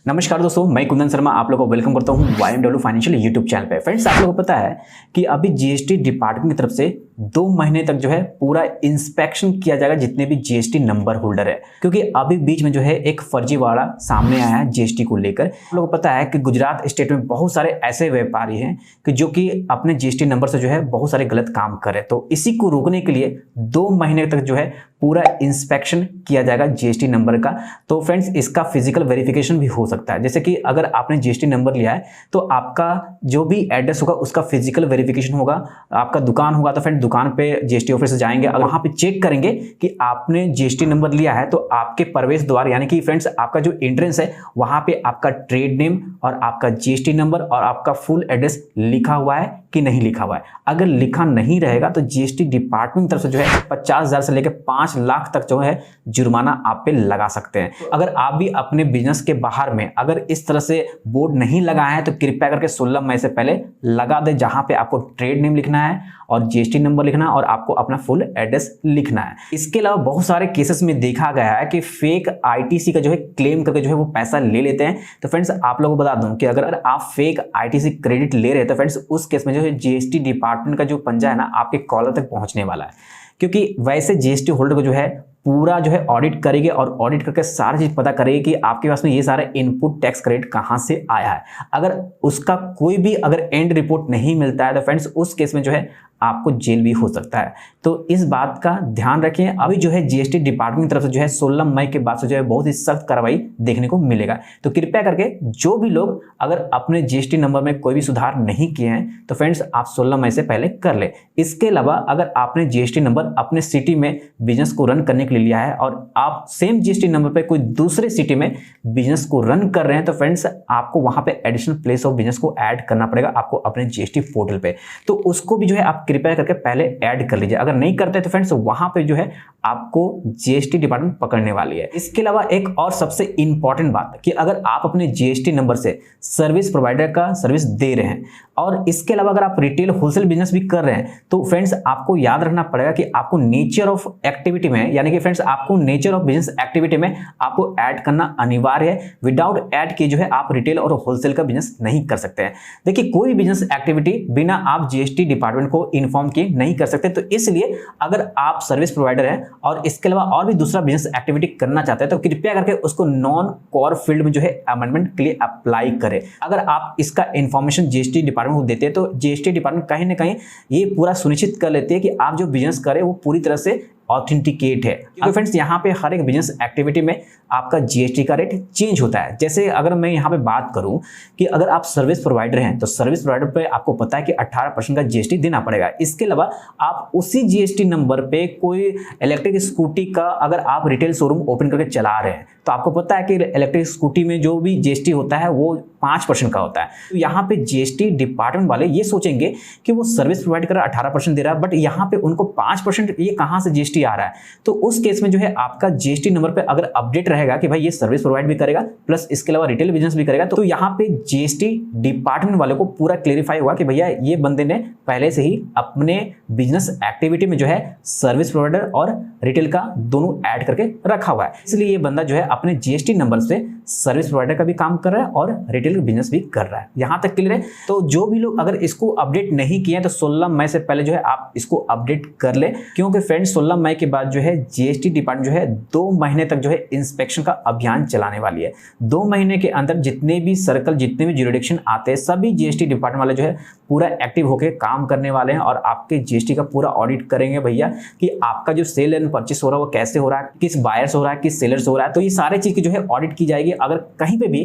नमस्कार दोस्तों, मैं कुंदन शर्मा आप लोगों को वेलकम करता हूं YMW फाइनेंशियल यूट्यूब चैनल पे। फ्रेंड्स, आप लोगों को पता है कि अभी जीएसटी डिपार्टमेंट की तरफ से 2 महीने तक जो है पूरा इंस्पेक्शन किया जाएगा जितने भी जीएसटी नंबर होल्डर है, क्योंकि अभी बीच में जो है एक फर्जीवाड़ा सामने आया है जीएसटी को लेकर। आप लोगों को पता है कि गुजरात स्टेट में बहुत सारे ऐसे व्यापारी हैं कि जो कि अपने जीएसटी नंबर से जो है बहुत सारे गलत काम कर रहे हैं। तो इसी को रोकने के लिए 2 महीने तक जो है पूरा इंस्पेक्शन किया जाएगा जीएसटी नंबर का। तो फ्रेंड्स, इसका फिजिकल वेरिफिकेशन भी हो सकता है। जैसे कि अगर आपने जीएसटी नंबर लिया है तो आपका जो भी एड्रेस होगा उसका फिजिकल वेरिफिकेशन होगा। आपका दुकान होगा तो फ्रेंड दुकान पे जीएसटी ऑफिस से जाएंगे, अगर वहां पे चेक करेंगे कि आपने जीएसटी नंबर लिया है तो आपके प्रवेश द्वार यानी कि फ्रेंड्स आपका जो एंट्रेंस है वहां पे आपका ट्रेड नेम और आपका जीएसटी नंबर और आपका फुल एड्रेस लिखा हुआ है कि नहीं लिखा हुआ है। अगर लिखा नहीं रहेगा तो जीएसटी डिपार्टमेंट की तरफ से जो है 50,000 से लेकर 5 लाख तक जो है जुर्माना आप पे लगा सकते हैं। तो अगर आप भी अपने बिजनेस के बाहर में अगर इस तरह से बोर्ड नहीं लगाए हैं तो कृपया करके 16 मई से पहले लगा दे, जहां पे आपको ट्रेड नेम लिखना है और जीएसटी नंबर लिखना है और आपको अपना फुल एड्रेस लिखना है। इसके अलावा बहुत सारे केसेस में देखा गया है कि फेक आईटीसी का जो है क्लेम करके जो है वो पैसा ले लेते हैं। तो फ्रेंड्स, आप लोगों को बता दूं कि अगर आप फेक आईटीसी क्रेडिट ले रहे हैं तो फ्रेंड्स उस केस में जो है जीएसटी डिपार्टमेंट का जो पंजा है ना आपके कॉलर तक पहुंचने वाला है, क्योंकि वैसे जीएसटी होल्डर को जो है पूरा जो है ऑडिट करेगी और ऑडिट करके सारी चीज पता करेगी कि आपके पास में ये सारा इनपुट टैक्स क्रेडिट कहां से आया है। अगर उसका कोई भी अगर एंड रिपोर्ट नहीं मिलता है तो फ्रेंड्स उस केस में जो है आपको जेल भी हो सकता है। तो इस बात का ध्यान रखें। अभी जो है जीएसटी डिपार्टमेंट की तरफ से जो है 16 मई के बाद से जो है बहुत ही सख्त कार्रवाई देखने को मिलेगा। तो कृपया करके जो भी लोग अगर अपने जीएसटी नंबर में कोई भी सुधार नहीं किए हैं तो फ्रेंड्स आप 16 मई से पहले कर ले। इसके अलावा अगर आपने जीएसटी नंबर अपने सिटी में बिजनेस को रन करने के लिए लिया है और आप सेम जीएसटी नंबर पे कोई दूसरे सिटी में बिजनेस को रन कर रहे हैं तो फ्रेंड्स आपको वहां पे एडिशनल प्लेस ऑफ बिजनेस को ऐड करना पड़ेगा आपको अपने जीएसटी पोर्टल पे। तो उसको भी जो है आप कृपया करके पहले ऐड कर लीजिए। अगर नहीं करते तो फ्रेंड्स वहां पे जो है आपको जीएसटी डिपार्टमेंट पकड़ने वाली है। इसके अलावा एक और सबसे इंपॉर्टेंट बात कि अगर आप अपने जीएसटी नंबर से सर्विस प्रोवाइडर का सर्विस दे रहे हैं और इसके अलावा अगर आप रिटेल होलसेल बिजनेस भी कर रहे हैं तो फ्रेंड्स आपको याद रखना पड़ेगा कि आपको नेचर ऑफ एक्टिविटी में यानी कि फ्रेंड्स आपको नेचर ऑफ बिजनेस एक्टिविटी में आपको ऐड करना अनिवार्य है। विदाउट ऐड किए जो है आप रिटेल और होलसेल का बिजनेस नहीं कर सकते हैं। देखिए, कोई बिजनेस एक्टिविटी बिना आप जीएसटी डिपार्टमेंट को इन्फॉर्म किए नहीं कर सकते। तो इसलिए अगर आप सर्विस प्रोवाइडर हैं और इसके अलावा और भी दूसरा बिजनेस एक्टिविटी करना चाहते हैं तो कृपया करके उसको नॉन कोर फील्ड में जो है अमेंडमेंट के लिए अप्लाई करें। अगर आप इसका इंफॉर्मेशन जीएसटी डिपार्टमेंट को देते हैं तो जीएसटी डिपार्टमेंट कहीं ना कहीं ये पूरा सुनिश्चित कर लेते हैं कि आप जो बिजनेस करें वो पूरी तरह से ऑथेंटिकेट है। क्योंकि फ्रेंड्स यहाँ पे हर एक बिजनेस एक्टिविटी में आपका जीएसटी का रेट चेंज होता है। जैसे अगर मैं यहाँ पे बात करूँ कि अगर आप सर्विस प्रोवाइडर हैं तो सर्विस प्रोवाइडर पे आपको पता है कि 18% का जीएसटी देना पड़ेगा। इसके अलावा आप उसी जीएसटी नंबर पे कोई इलेक्ट्रिक स्कूटी का अगर आप रिटेल शोरूम ओपन करके चला रहे हैं तो आपको पता है कि इलेक्ट्रिक स्कूटी में जो भी जीएसटी होता है वो 5% का होता है। तो यहाँ पे जीएसटी डिपार्टमेंट वाले ये सोचेंगे कि वो सर्विस प्रोवाइड कर 18% दे रहा है, बट यहाँ पे उनको 5% ये कहाँ से जीएसटी आ रहा है। तो उस केस में जो है आपका जीएसटी नंबर पे अगर अपडेट रहेगा कि भाई ये सर्विस प्रोवाइड भी करेगा प्लस इसके अलावा रिटेल बिजनेस भी करेगा, तो यहाँ पे जीएसटी डिपार्टमेंट वाले को पूरा क्लेरिफाई हुआ कि भैया ये बंदे ने पहले से ही अपने बिजनेस एक्टिविटी में जो है सर्विस प्रोवाइडर और रिटेल का दोनों ऐड करके रखा हुआ है। इसलिए ये बंदा जो है अपने जीएसटी नंबर से सर्विस प्रोवाइडर का भी काम कर रहा है और रिटेल बिजनेस भी कर रहा है। यहां तक क्लियर है। तो जो भी लोग अगर इसको अपडेट नहीं किए तो 16 मई से पहले जो है आप इसको अपडेट कर ले, क्योंकि फ्रेंड्स 16 मई के बाद जो है जीएसटी डिपार्टमेंट जो है 2 महीने तक जो है इंस्पेक्शन का अभियान चलाने वाली है। 2 महीने के अंदर जितने भी सर्कल जितने भी ज्यूरिडिक्शन आते हैं सभी जीएसटी डिपार्टमेंट वाले जो है पूरा एक्टिव होकर काम करने वाले हैं और आपके जीएसटी का पूरा ऑडिट करेंगे भैया कि आपका जो सेल एंड परचेस हो रहा है वो कैसे हो रहा है, किस बायर्स हो रहा है, किस सेलर्स हो रहा है। तो ये सारे चीज की जो है ऑडिट की जाएगी। अगर कहीं पे भी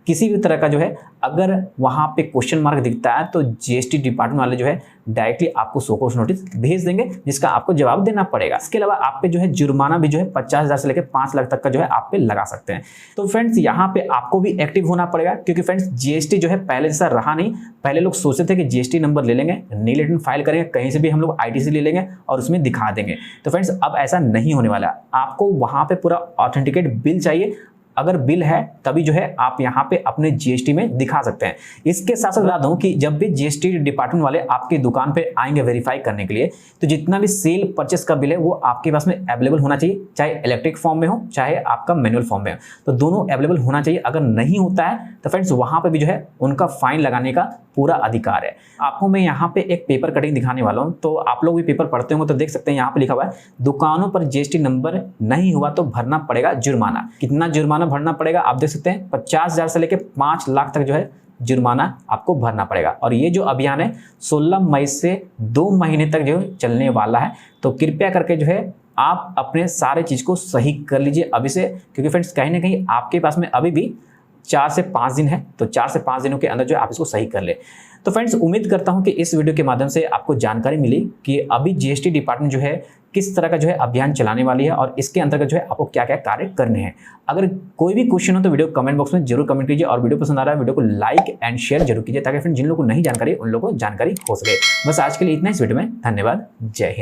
किसी भी तरह का जो है अगर वहां पे क्वेश्चन मार्क दिखता है तो जीएसटी डिपार्टमेंट वाले जो है डायरेक्टली आपको शोकॉज नोटिस भेज देंगे जिसका आपको जवाब देना पड़ेगा। इसके अलावा आप पे जो है जुर्माना भी जो है 50,000 से लेकर 5 लाख तक का जो है आप पे लगा सकते हैं। तो फ्रेंड्स यहाँ पे आपको भी एक्टिव होना पड़ेगा, क्योंकि फ्रेंड्स जीएसटी जो है पहले जैसा रहा नहीं। पहले लोग सोचते थे कि जीएसटी नंबर ले लेंगे, नील रिटर्न फाइल करेंगे, कहीं से भी हम लोग आईटीसी ले लेंगे और उसमें दिखा देंगे। तो फ्रेंड्स अब ऐसा नहीं होने वाला। आपको वहां पे पूरा ऑथेंटिकेट बिल चाहिए, अगर बिल है तभी जो है आप यहाँ पे अपने जीएसटी में दिखा सकते हैं। इसके साथ साथ बता दूं कि जब भी जीएसटी डिपार्टमेंट वाले आपकी दुकान पे आएंगे वेरीफाई करने के लिए, तो जितना भी सेल परचेस का बिल है वो आपके पास में अवेलेबल होना चाहिए, चाहे इलेक्ट्रिक फॉर्म में हो चाहे आपका मैनुअल फॉर्म में हो, तो दोनों अवेलेबल होना चाहिए। अगर नहीं होता है तो फ्रेंड्स वहां पे भी जो है उनका फाइन लगाने का पूरा अधिकार है। आपको मैं यहाँ पे एक पेपर कटिंग दिखाने वाला हूँ, तो आप लोग भी पेपर पढ़ते होंगे तो देख सकते हैं यहाँ पे लिखा हुआ है दुकानों पर जीएसटी नंबर नहीं हुआ तो भरना पड़ेगा जुर्माना। कितना जुर्माना भरना पड़ेगा आप देख सकते हैं, 50,000 से लेकर 5 लाख तक जो है जुर्माना आपको भरना पड़ेगा। और ये जो अभियान है 16 मई से 2 महीने तक जो चलने वाला है, तो कृपया करके जो है आप अपने सारे चीज को सही कर लीजिए अभी से, क्योंकि फ्रेंड्स कहीं ना कहीं आपके पास में अभी भी 4 से 5 दिन है, तो 4 से 5 दिनों के अंदर जो है आप इसको सही कर ले। तो फ्रेंड्स उम्मीद करता हूं कि इस वीडियो के माध्यम से आपको जानकारी मिली कि अभी जीएसटी डिपार्टमेंट जो है किस तरह का जो है अभियान चलाने वाली है और इसके अंतर्गत जो है आपको क्या क्या कार्य करने हैं। अगर कोई भी क्वेश्चन हो तो वीडियो कमेंट बॉक्स में जरूर कमेंट कीजिए, और वीडियो पसंद आ रहा है वीडियो को लाइक एंड शेयर जरूर कीजिए, ताकि फ्रेंड जिन लोगों को नहीं जानकारी उन लोगों को जानकारी हो सके। बस आज के लिए इतना, इस वीडियो में धन्यवाद। जय हिंद।